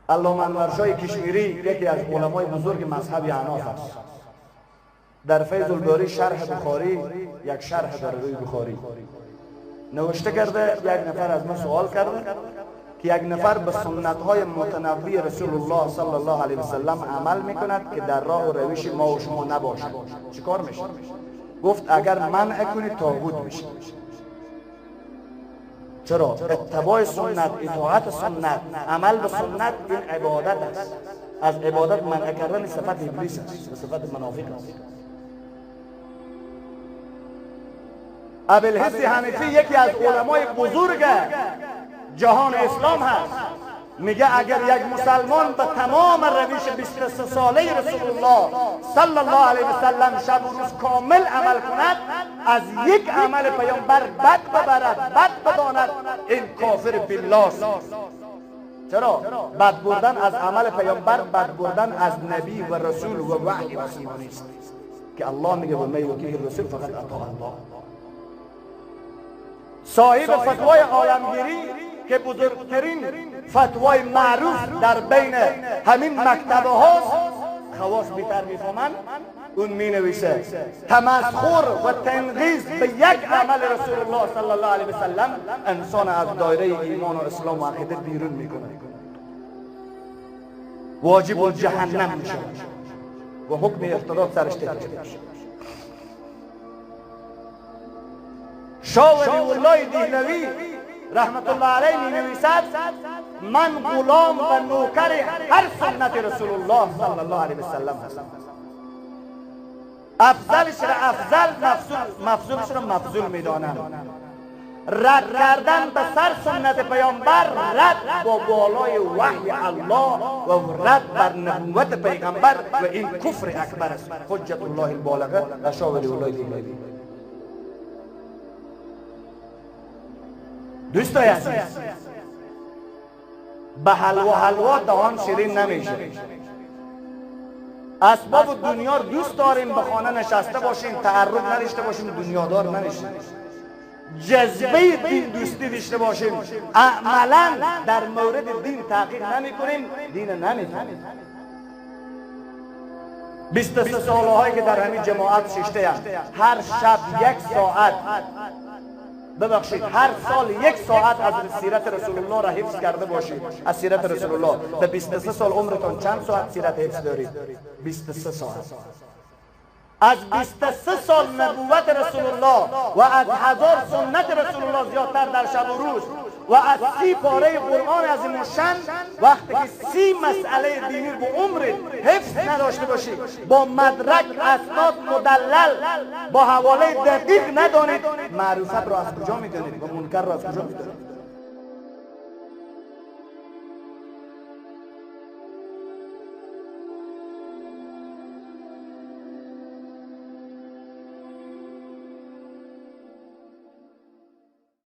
علامه انورشاه کشمیری یکی از علمای بزرگ مذهب حناف است. در فیض الباری شرح بخاری، یک شرح در روی بخاری نوشته کرده، یک نفر از من سوال کرده که یک نفر به سنت‌های متنوع رسول الله صلی الله علیه و سلم عمل میکند که در راه و روش ما و شما نباشد، چیکار میشه؟ گفت اگر منع کنی طاغوت میشه. چرا؟ اتباع سنت، اطاعت سنت، عمل به سنت این عبادت است. از عبادت منع کردن صفت ابلیس است، صفت منافق است. ابوالحس حنفی یکی از علمای بزرگ جهان اسلام هست، میگه اگر یک مسلمان به تمام روش 23 ساله رسول الله صلی الله علیه و سلم شب و روز کامل عمل کند، از یک عمل پیامبر بد ببرد، بد بداند، این کافر بالله است. چرا؟ بد بردن از عمل پیامبر، بد بردن از نبی و رسول و وحی و سیمانی است که الله میگه و من یطیع الرسول فقط اطاع الله. صاحب فتوای عالمگیری که بزرگترین فتوای معروف در بین همین مکتبه هاست، خواص بیتر میفهمن، اون می نویسه تمسخر و تنقیص به یک عمل رسول الله صلی الله علیه و سلم انسان از دایره ایمان و اسلام و عقیده بیرون میکنه، واجب الجهنم میشه و حکم ارتداد سرش تطبیق میشه. شاه ولی الله دهلوی رحمت الله علیه می نویسد من غلام و نوکر هر سنت رسول الله صلی الله علیه و سلم هستم. افضلش را افضل، مفضولش را مفضول میدانم. رد کردن به سر سنت پیامبر رد با بالای وحی الله و رد بر نبوت پیغمبر و این کفر اکبر است. حجت الله البالغه و شاه ولی الله دهلوی. دوستای عزیز، به حلوا دهان شیرین نمیشه. اسباب دنیا رو دوست داریم، به خانه نشسته باشیم، تعرض نداشته باشیم، دنیادار نمیشیم. جذبه دین دوستی داشته باشیم، عملا در مورد دین تحقیق نمی کنیم، دین نمیفهمیم. 23 سالهایی که در همین جماعت ششته هم، هر شب 1 ساعت، ببخشید هر سال 1 ساعت از سیرت رسول الله را حفظ کرده باشید. از سیرت رسول الله در 23 سال عمرتون چند ساعت سیرت حفظ دارید؟ 23 ساعت. از 23 سال نبوت رسول الله و از 1000 سنت رسول الله زیادتر در شب و روز و از 30 پاره قرآن عظیم الشان، وقتی که 30 مسئله دینی به عمر حفظ نداشته باشید، با مدرک اسناد مدلل با حواله دقیق ندانید، معروفت را از کجا میدانید و منکر را از کجا میدانید؟